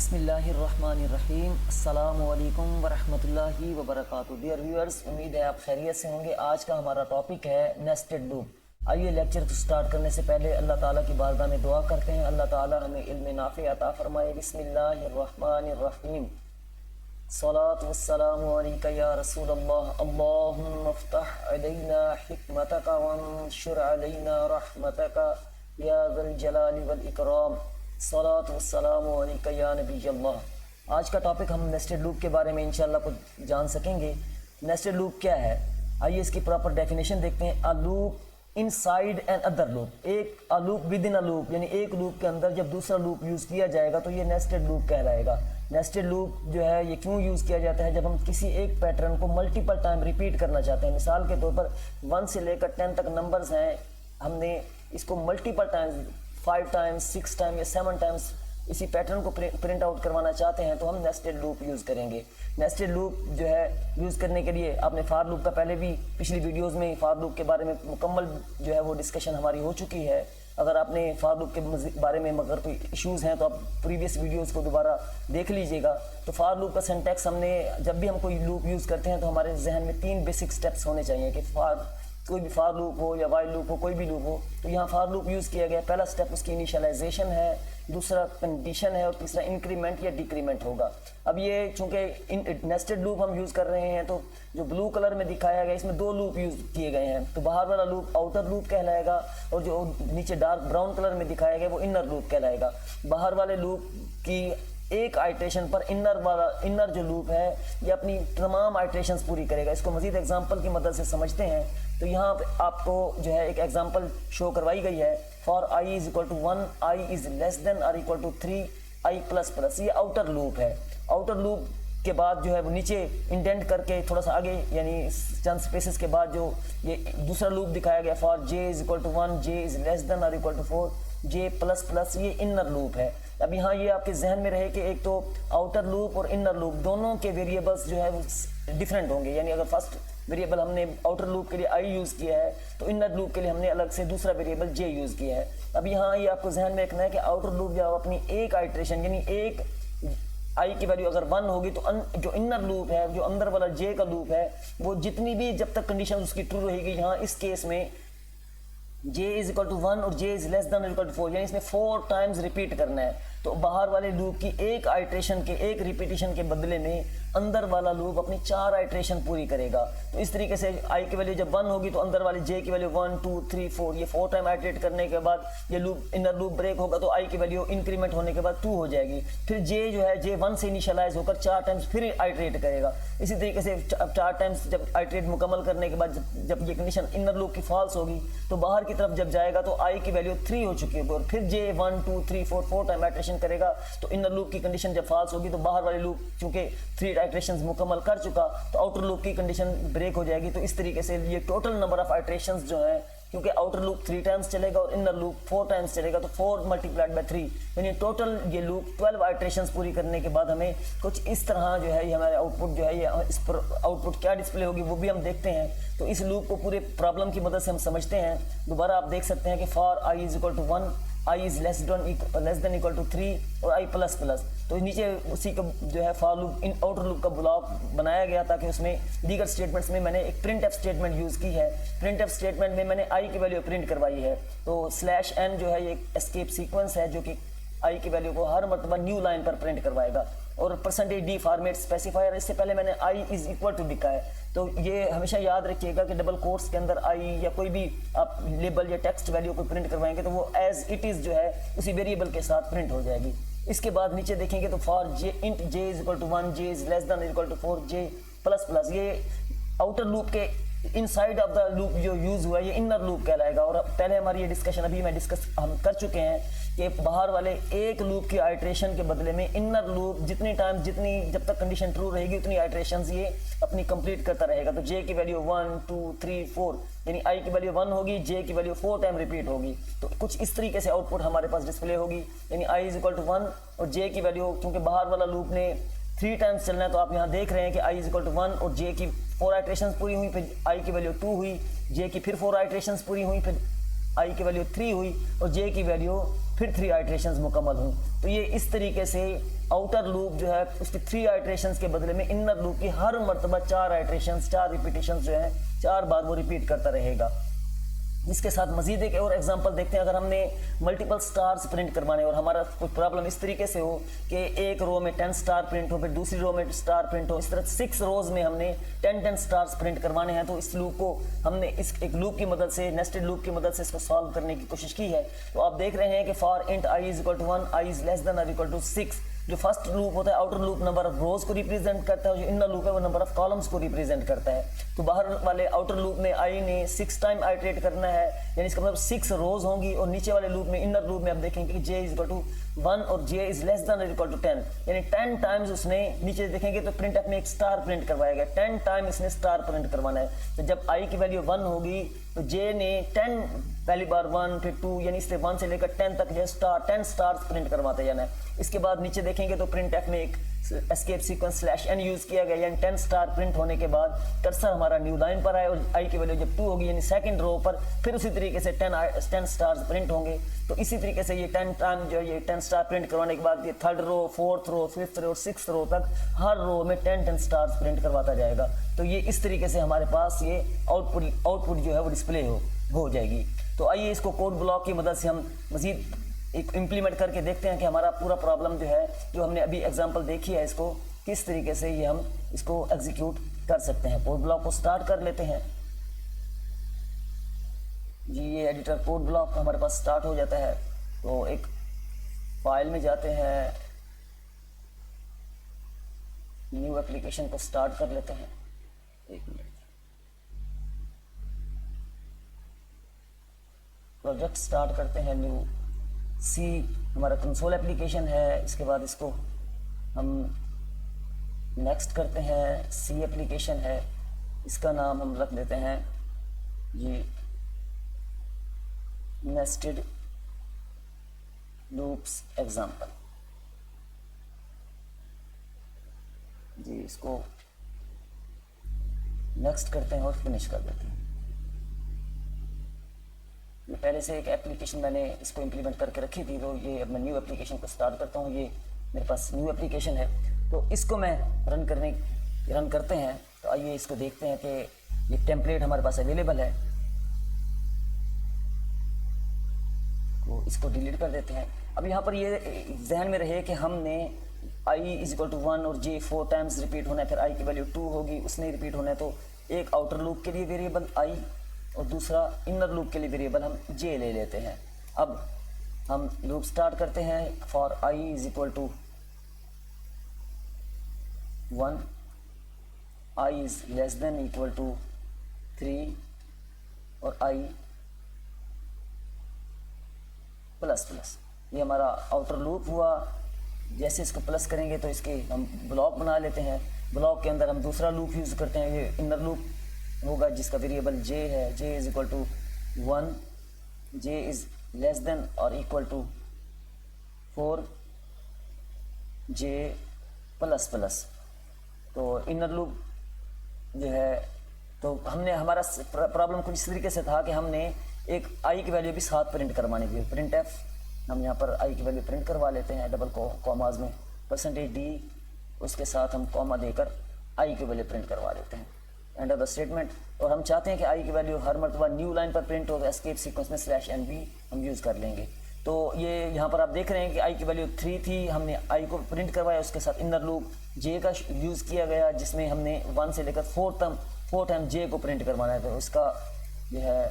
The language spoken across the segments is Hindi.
बिस्मिल्लाहिर्रहमानिर्रहीम। अस्सलामु अलैकुम वरहमतुल्लाहि वबरकातुहू। डियर व्यूअर्स, उम्मीद है आप खैरियत से होंगे। आज का हमारा टॉपिक है नेस्टेड लूप। आइए लेक्चर को स्टार्ट करने से पहले अल्लाह ताला की बारगाह में दुआ करते हैं, अल्लाह ताला हमें इल्म नाफ़े अता फरमाए। बिस्मिल्लाहिर्रहमानिर्रहीम। सलातु वस्सलामु अलैका या रसूलल्लाह, अल्लाहुम्मा फ़्तह अलैना हिकमतका वंशुर अलैना रहमतका या ज़ल जलाली वल इकराम। सलातु वस्सलामु अलैका या नबी अल्लाह। आज का टॉपिक हम नेस्टेड लूप के बारे में इंशाल्लाह कुछ जान सकेंगे। नेस्टेड लूप क्या है, आइए इसकी प्रॉपर डेफिनेशन देखते हैं। A loop inside another loop, एक a loop within a loop, यानी एक लूप के अंदर जब दूसरा लूप यूज़ किया जाएगा तो ये नेस्टेड लूप कहलाएगा। नेस्टेड लूप जो है ये क्यों यूज़ किया जाता है, जब हम किसी एक पैटर्न को मल्टीपल टाइम रिपीट करना चाहते हैं। मिसाल के तौर पर 1 से लेकर 10 तक नंबर्स हैं, हमने इसको मल्टीपल टाइम्स 5 टाइम्स 6 टाइम या 7 टाइम्स इसी पैटर्न को प्रिंट आउट करवाना चाहते हैं तो हम नेस्टेड लूप यूज़ करेंगे। नेस्टेड लूप जो है यूज़ करने के लिए आपने फार लूप का पहले भी पिछली वीडियोस में फार लूप के बारे में मुकम्मल जो है वो डिस्कशन हमारी हो चुकी है। अगर आपने फार लूप के बारे में अगर कोई इश्यूज़ हैं तो आप प्रीवियस वीडियोस को दोबारा देख लीजिएगा। तो फार लूप का सिंटैक्स हमने जब भी हम कोई लूप यूज़ करते हैं तो हमारे जहन में 3 बेसिक स्टेप्स होने चाहिए कि कोई भी फार लूप हो या वाइल लूप हो, कोई भी लूप हो, तो यहाँ फार लूप यूज़ किया गया। पहला स्टेप उसकी इनिशियलाइजेशन है, दूसरा कंडीशन है और तीसरा इंक्रीमेंट या डिक्रीमेंट होगा। अब ये चूँकि नेस्टेड लूप हम यूज़ कर रहे हैं तो जो ब्लू कलर में दिखाया गया इसमें 2 लूप यूज़ किए गए हैं। तो बाहर वाला लूप आउटर लूप कहलाएगा और जो नीचे डार्क ब्राउन कलर में दिखाया गया वो इनर लूप कहलाएगा। बाहर वाले लूप की एक आइट्रेशन पर इनर जो लूप है ये अपनी तमाम आइट्रेशंस पूरी करेगा। इसको मज़ीद एग्जांपल की मदद से समझते हैं। तो यहाँ पे आपको जो है एक एग्जांपल शो करवाई गई है। For i is equal to 1, i is less than और equal to 3, i plus plus, ये आउटर लूप है। आउटर लूप के बाद जो है वो नीचे इंडेंट करके थोड़ा सा आगे यानी चंद स्पेसेस के बाद जो ये दूसरा लूप दिखाया गया, for j is equal to 1, j is less than और equal to 4, j plus plus, ये इनर लूप है। अब यहाँ ये आपके जहन में रहे कि एक तो आउटर लूप और इनर लूप दोनों के वेरिएबल्स जो है वो डिफरेंट होंगे। यानी अगर फर्स्ट वेरिएबल हमने आउटर लूप के लिए i यूज़ किया है तो इनर लूप के लिए हमने अलग से दूसरा वेरिएबल j यूज़ किया है। अब यहाँ ये आपको जहन में रखना है कि आउटर लूप जब अपनी एक आइट्रेशन यानी एक i की वैल्यू अगर 1 होगी तो जो इनर लूप है, जो अंदर वाला j का लूप है, वो जितनी भी जब तक कंडीशन उसकी ट्रू रहेगी, यहाँ इस केस में j इज इक्वल टू 1 और j is less than equal to 4, यानी इसमें 4 टाइम्स रिपीट करना है। तो बाहर वाले लूप की एक आइट्रेशन के एक रिपीटिशन के बदले में अंदर वाला लूप अपनी 4 आइट्रेशन पूरी करेगा। तो इस तरीके से i की वैल्यू जब 1 होगी तो अंदर वाली j की वैल्यू 1 2 3 4, ये 4 टाइम आइट्रेट करने के बाद ये लूप इनर लूप ब्रेक होगा तो i की वैल्यू इंक्रीमेंट होने के बाद 2 हो जाएगी। फिर j जो है j 1 से इनिशियलाइज होकर 4 टाइम्स फिर आइट्रेट करेगा। इसी तरीके से 4 टाइम्स जब आइट्रेट मुकम्मल करने के बाद जब ये कंडीशन इनर लूप की फॉल्स होगी तो बाहर की तरफ जब जाएगा तो i की वैल्यू 3 हो चुकी होगी और फिर j 1 2 3 4 टाइम आइट्रेशन करेगा। तो इनर लूप की कंडीशन जब फॉल्स होगी तो बाहर वाले लूप चूंकि 3 आइट्रेशंस मुकम्मल कर चुका तो आउटर लूप की कंडीशन ब्रेक हो जाएगी। तो इस तरीके से ये टोटल नंबर ऑफ आइट्रेशंस जो है, क्योंकि आउटर लूप 3 टाइम्स चलेगा और इनर लूप 4 टाइम्स चलेगा तो 4 मल्टीप्लाइड बाय 3, यानी टोटल ये लूप 12 आइट्रेशंस पूरी करने के बाद हमें कुछ इस तरह जो है ये हमारे आउटपुट जो है ये इस पर आउटपुट क्या डिस्प्ले होगी वो भी हम देखते हैं। तो इस लूप को पूरे प्रॉब्लम की मदद से हम समझते हैं। दोबारा आप देख सकते हैं कि for i is equal to 1, i is less than equal to 3 और i प्लस प्लस। तो नीचे उसी का जो है for loop in outer loop का ब्लॉक बनाया गया ताकि उसमें दीगर स्टेटमेंट्स में मैंने एक प्रिंट एफ स्टेटमेंट यूज़ की है। प्रिंट एफ स्टेटमेंट में मैंने i की वैल्यू प्रिंट करवाई है। तो /n जो है ये एक एस्केप सीक्वेंस है जो कि i की वैल्यू को हर मरतबा न्यू लाइन पर प्रिंट करवाएगा। और %d फॉर्मेट स्पेसिफायर, इससे पहले मैंने i इज इक्वल टू लिखा है। तो ये हमेशा याद रखिएगा कि डबल कोट्स के अंदर i या कोई भी आप लेबल या टेक्स्ट वैल्यू को प्रिंट करवाएंगे तो वो एज इट इज़ जो है उसी वेरिएबल के साथ प्रिंट हो जाएगी। इसके बाद नीचे देखेंगे तो for j int j is equal to 1, j is less than equal to 4, j plus plus, ये आउटर लूप के इनसाइड ऑफ द लूप जो यूज़ हुआ है ये इनर लूप कहलाएगा। और पहले हमारी ये डिस्कशन अभी मैं डिस्कस हम कर चुके हैं कि बाहर वाले एक लूप की आइट्रेशन के बदले में इनर लूप जितनी जब तक कंडीशन ट्रू रहेगी उतनी आइट्रेशंस ये अपनी कंप्लीट करता रहेगा। तो j की वैल्यू 1 2 3 4, यानी i की वैल्यू 1 होगी, j की वैल्यू 4 टाइम रिपीट होगी। तो कुछ इस तरीके से आउटपुट हमारे पास डिस्प्ले होगी, यानी i इज इक्वल टू 1 और j की वैल्यू क्योंकि बाहर वाला लूप ने 3 टाइम्स चलना है तो आप यहाँ देख रहे हैं कि i इज इक्वल टू 1 और j की 4 आइट्रेशंस पूरी हुई, फिर i की वैल्यू 2 हुई, j की फिर 4 आइट्रेशंस पूरी हुई, फिर i की वैल्यू 3 हुई और j की वैल्यू फिर 3 आइट्रेशंस मुकम्मल हों। तो ये इस तरीके से आउटर लूप जो है उसकी 3 आइट्रेशंस के बदले में इनर लूप की हर मरतबा 4 आइट्रेशंस, 4 रिपीटेशंस जो है 4 बार वो रिपीट करता रहेगा। इसके साथ मजीद एक और एग्जांपल देखते हैं। अगर हमने मल्टीपल स्टार्स प्रिंट करवाने और हमारा कुछ प्रॉब्लम इस तरीके से हो कि एक रो में 10 स्टार प्रिंट हो, फिर दूसरी रो में स्टार प्रिंट हो, इस तरह 6 रोज में हमने 10 स्टार्स प्रिंट करवाने हैं, तो इस लूप को हमने इस एक लूप की मदद से, नेस्टेड लूप की मदद से इसको सॉल्व करने की कोशिश की है। तो आप देख रहे हैं कि for int i is equal to 1, i is less than और इक्वल टू 6, जो फर्स्ट लूप होता है outer loop number of rows को रिप्रेजेंट करता है, जो इनर लूप है वो नंबर ऑफ कॉलम्स को रिप्रेजेंट करता है। तो बाहर वाले आउटर लूप में आई ने 6 टाइम आइटरेट करना है, यानी इसका मतलब 6 रोज होंगी, और नीचे वाले लूप में, इनर लूप में आप देखेंगे कि j इज इक्वल टू 1 और j is less than equal to 10, यानी 10 टाइम्स उसने, नीचे देखेंगे तो प्रिंट एफ में एक स्टार प्रिंट करवाया गया, 10 टाइम इसने स्टार प्रिंट करवाना है। तो जब i की वैल्यू 1 होगी तो j ने 10 पहली बार 1 फिर 2, यानी इससे 1 से लेकर 10 तक जो स्टार 10 स्टार्स प्रिंट करवाते जाना है। इसके बाद नीचे देखेंगे तो प्रिंट एफ में एक एस्केप सीक्वेंस /n यूज किया गया, यानी 10 स्टार प्रिंट होने के बाद कर्सर हमारा न्यू लाइन पर आए और i की वैल्यू जब 2 होगी यानी सेकंड रो पर फिर उसी तरीके से 10 स्टार्स प्रिंट होंगे। तो इसी तरीके से ये 10 टाइम जो ये 10 स्टार प्रिंट करवाने के बाद ये third row, fourth row, fifth row और सिक्स्थ रो तक हर रो में 10 स्टार्स प्रिंट करवाता जाएगा। तो ये इस तरीके से हमारे पास ये आउटपुट जो है वो डिस्प्ले हो जाएगी। तो आइए इसको कोड ब्लॉक की मदद से हम मजीद एक इम्प्लीमेंट करके देखते हैं कि हमारा पूरा प्रॉब्लम जो है, जो हमने अभी एग्जांपल देखी है, इसको किस तरीके से ये हम इसको एग्जीक्यूट कर सकते हैं। कोड ब्लॉक को स्टार्ट कर लेते हैं जी। ये एडिटर कोड ब्लॉक हमारे पास स्टार्ट हो जाता है। तो एक फाइल में जाते हैं, न्यू एप्लीकेशन को स्टार्ट कर लेते हैं। एक मिनट, प्रोजेक्ट स्टार्ट करते हैं, न्यू सी हमारा कंसोल एप्लीकेशन है। इसके बाद इसको हम नेक्स्ट करते हैं, सी एप्लीकेशन है, इसका नाम हम रख देते हैं जी नेस्टेड लूप्स एग्जाम्पल जी। इसको नेक्स्ट करते हैं और फिनिश कर देते हैं। ये पहले से एक एप्लीकेशन मैंने इसको इम्प्लीमेंट करके रखी थी, तो ये अब मैं न्यू एप्लीकेशन को स्टार्ट करता हूँ। ये मेरे पास न्यू एप्लीकेशन है, तो इसको मैं रन करते हैं। तो आइए इसको देखते हैं कि ये टेम्पलेट हमारे पास अवेलेबल है। तो इसको डिलीट कर देते हैं। अब यहाँ पर ये जहन में रहे कि हमने i इज इक्वल टू 1 और j 4 टाइम्स रिपीट होना है, फिर i की वैल्यू 2 होगी, उसने रिपीट होना है। तो एक आउटर लूप के लिए वेरिएबल i और दूसरा इनर लूप के लिए वेरिएबल हम j ले लेते हैं। अब हम लूप स्टार्ट करते हैं। For i is equal to 1, i is less than equal to 3 और i प्लस प्लस, ये हमारा आउटर लूप हुआ। जैसे इसको प्लस करेंगे तो इसके हम ब्लॉक बना लेते हैं। ब्लॉक के अंदर हम दूसरा लूप यूज़ करते हैं, ये इनर लूप होगा जिसका वेरिएबल j है। j is equal to 1, j is less than और equal to 4, j plus plus. तो इनर लूप जो है, तो हमने हमारा प्रॉब्लम कुछ इस तरीके से था कि हमने एक i की वैल्यू भी साथ प्रिंट करवानी थी। प्रिंट एफ हम यहाँ पर i की वैल्यू प्रिंट करवा लेते हैं डबल कॉमाज में, %d, उसके साथ हम कॉमा देकर i की वैल्यू प्रिंट करवा लेते हैं, एंड ऑफ द स्टेटमेंट। और हम चाहते हैं कि i की वैल्यू हर मरतबा न्यू लाइन पर प्रिंट हो, तो एस्केप सीक्वेंस में /n भी हम यूज़ कर लेंगे। तो ये यहाँ पर आप देख रहे हैं कि i की वैल्यू 3 थी, हमने i को प्रिंट करवाया, उसके साथ इनर लूप j का यूज़ किया गया जिसमें हमने 1 से लेकर 4 टाइम j को प्रिंट करवाना है। तो उसका जो है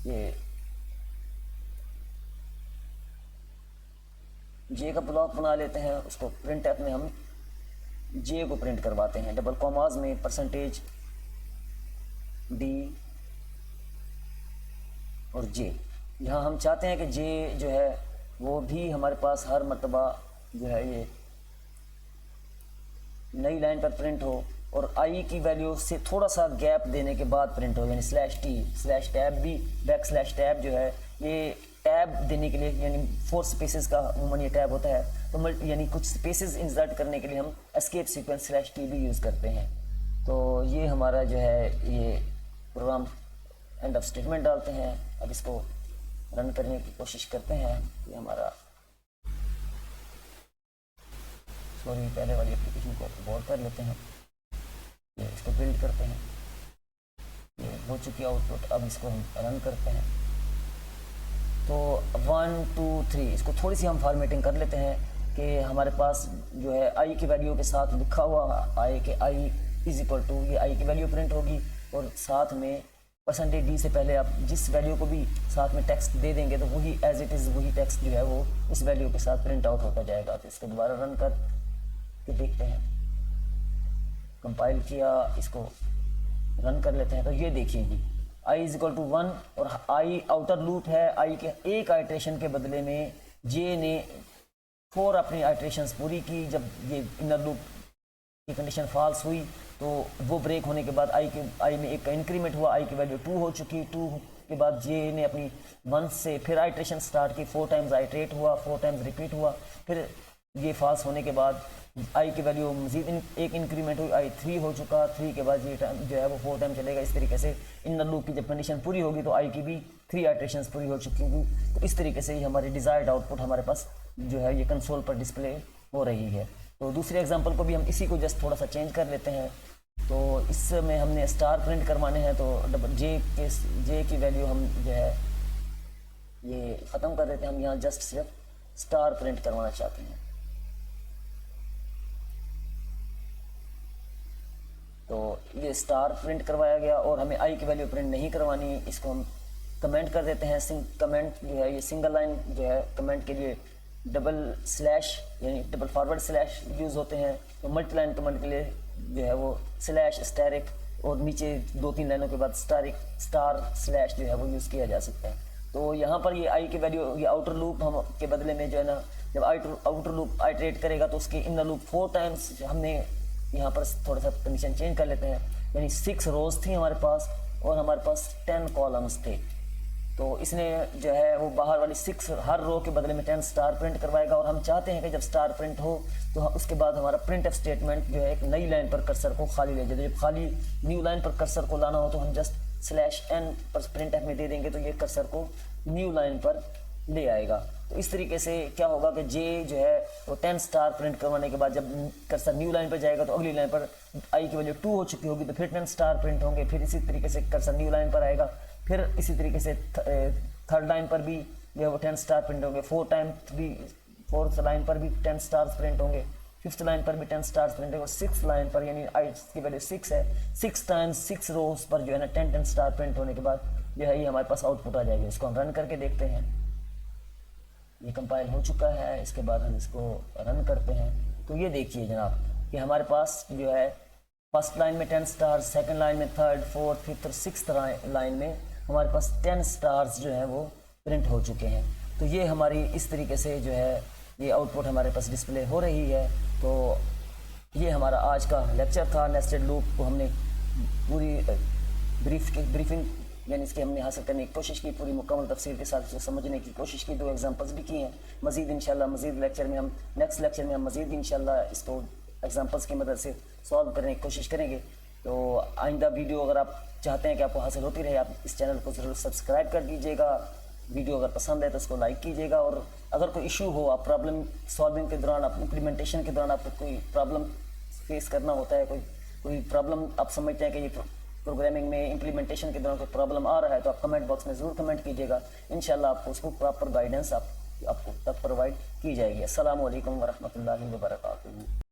ये j का ब्लॉक बना लेते हैं, उसको प्रिंट एफ में हम j को प्रिंट करवाते हैं डबल कॉमाज में, %d और j। यहाँ हम चाहते हैं कि j जो है वो भी हमारे पास हर मरतबा जो है ये नई लाइन पर प्रिंट हो और i की वैल्यू से थोड़ा सा गैप देने के बाद प्रिंट हो, यानी /t/टैब भी /टैब जो है ये टैब देने के लिए, यानी 4 स्पेसेस का अमूमन ये टैब होता है, तो यानी कुछ स्पेसेस इंसर्ट करने के लिए हम एस्केप सीक्वेंस /t भी यूज़ करते हैं। तो ये हमारा जो है ये प्रोग्राम एंड ऑफ स्टेटमेंट डालते हैं। अब इसको रन करने की कोशिश करते हैं। ये हमारा, सॉरी, पहले वाली एप्लीकेशन को बोर्ड कर लेते हैं, ये इसको बिल्ड करते हैं। ये हो चुकी आउटपुट, अब इसको हम रन करते हैं। तो 1 2 3 इसको थोड़ी सी हम फॉर्मेटिंग कर लेते हैं कि हमारे पास जो है आई की वैल्यू के साथ लिखा हुआ आई के आई इज इक्वल टू, ये आई की वैल्यू प्रिंट होगी और साथ में %d से पहले आप जिस वैल्यू को भी साथ में टेक्स्ट दे देंगे तो वही एज इट इज़ वही टेक्स्ट जो है वो इस वैल्यू के साथ प्रिंट आउट होता जाएगा। तो इसको दोबारा रन कर के देखते हैं, कंपाइल किया, इसको रन कर लेते हैं। तो ये देखिए जी आई इज इक्वल टू 1 और आई आउटर लूप है। आई के एक आइट्रेशन के बदले में जे ने 4 अपनी आइट्रेशंस पूरी की। जब ये इनर लूप की कंडीशन फॉल्स हुई तो वो ब्रेक होने के बाद आई में एक का इंक्रीमेंट हुआ, आई की वैल्यू 2 हो चुकी। 2 के बाद जे ने अपनी 1 से फिर आइट्रेशन स्टार्ट की, 4 टाइम्स आइट्रेट हुआ, 4 टाइम्स रिपीट हुआ। फिर ये फॉल्स होने के बाद आई की वैल्यू मजीद एक इंक्रीमेंट हुई, आई 3 हो चुका। 3 के बाद ये जो है वो 4 टाइम चलेगा। इस तरीके से इनर लूप की जब कंडीशन पूरी होगी तो आई की भी 3 आइट्रेशंस पूरी हो चुकी होगी। तो इस तरीके से ही हमारी डिज़ायर्ड आउटपुट हमारे पास जो है ये कंसोल पर डिस्प्ले हो रही है। तो दूसरे एग्जांपल को भी हम इसी को जस्ट थोड़ा सा चेंज कर लेते हैं। तो इसमें हमने स्टार प्रिंट करवाने हैं तो जे की वैल्यू हम जो है ये ख़त्म कर देते हैं। हम यहाँ जस्ट सिर्फ स्टार प्रिंट करवाना चाहते हैं। तो ये स्टार प्रिंट करवाया गया और हमें आई की वैल्यू प्रिंट नहीं करवानी। इसको हम कमेंट कर देते हैं। कमेंट जो है ये सिंगल लाइन जो है कमेंट के लिए डबल स्लैश यानी डबल फॉरवर्ड स्लैश यूज़ होते हैं। तो मल्टी लाइन कमेंट के लिए जो है वो स्लैश स्टैरिक और नीचे 2-3 लाइनों के बाद स्टार स्लैश जो है वो यूज़ किया जा सकता है। तो यहाँ पर ये आई की वैल्यू ये आउटर लूप हम के बदले में जो है ना, जब आउटर लूप आइट्रेट करेगा तो उसके इनर लूप 4 टाइम्स हमने यहाँ पर थोड़ा सा कंडीशन चेंज कर लेते हैं। यानी 6 रोज थी हमारे पास और हमारे पास 10 कॉलम्स थे। तो इसने जो है वो बाहर वाली 6 हर रो के बदले में 10 स्टार प्रिंट करवाएगा। और हम चाहते हैं कि जब स्टार प्रिंट हो तो उसके बाद हमारा प्रिंट एफ स्टेटमेंट जो है एक नई लाइन पर कर्सर को खाली ले जाए। जब खाली न्यू लाइन पर कर्सर को लाना हो तो हम जस्ट /n पर प्रिंट एफ में दे देंगे तो ये कर्सर को न्यू लाइन पर ले आएगा। तो इस तरीके से क्या होगा कि जे जो है वो 10 स्टार प्रिंट करवाने के बाद जब कर्सर न्यू लाइन पर जाएगा तो अगली लाइन पर आई की वैल्यू 2 हो चुकी होगी तो फिर 10 स्टार प्रिंट होंगे। फिर इसी तरीके से कर्सर न्यू लाइन पर आएगा। फिर इसी तरीके से थर्ड लाइन पर भी जो है वो 10 स्टार प्रिंट होंगे। 4th लाइन पर भी 10 स्टार्स प्रिंट होंगे। 5th लाइन पर भी 10 स्टार्स प्रिंट होंगे। 6th लाइन पर यानी आई की वैल्यू 6 है, 6 टाइम्स 6 रोज पर जो है ना 10 स्टार प्रिंट होने के बाद जो है ये हमारे पास आउटपुट आ जाएगी। इसको हम रन करके देखते हैं। ये कंपाइल हो चुका है। इसके बाद हम इसको रन करते हैं तो ये देखिए जनाब कि हमारे पास जो है फर्स्ट लाइन में 10 स्टार्स, सेकंड लाइन में 3rd, 4th, 5th और 6th लाइन में हमारे पास 10 स्टार्स जो है वो प्रिंट हो चुके हैं। तो ये हमारी इस तरीके से जो है ये आउटपुट हमारे पास डिस्प्ले हो रही है। तो ये हमारा आज का लेक्चर था। नेस्टेड लूप को हमने पूरी ब्रीफिंग यानी इसके हमने हासिल करने की कोशिश की, पूरी मुकम्मल तफसील के साथ इसको समझने की कोशिश की। 2 एग्जांपल्स भी किए हैं। मज़ीद इंशाल्लाह मज़ीद लेक्चर में हम नेक्स्ट लेक्चर में हम मज़ीद इंशाल्लाह इसको एग्जांपल्स की मदद से सॉल्व करने की कोशिश करेंगे। तो आइंदा वीडियो अगर आप चाहते हैं कि आपको हासिल होती रहे, आप इस चैनल को ज़रूर सब्सक्राइब कर दीजिएगा। वीडियो अगर पसंद है तो उसको लाइक कीजिएगा। और अगर कोई इशू हो, आप प्रॉब्लम सॉल्विंग के दौरान, आप इम्प्लीमेंटेशन के दौरान आपको कोई प्रॉब्लम फेस करना होता है, कोई प्रॉब्लम आप समझते हैं कि ये प्रोग्रामिंग में इम्प्लीमेंटेशन के दौरान कोई प्रॉब्लम आ रहा है तो आप कमेंट बॉक्स में ज़रूर कमेंट कीजिएगा। इंशाल्लाह आपको उसको प्रॉपर गाइडेंस आपको तक प्रोवाइड की जाएगी। अस्सलामु अलैकुम वरहमतुल्लाहि वबरकातुहू।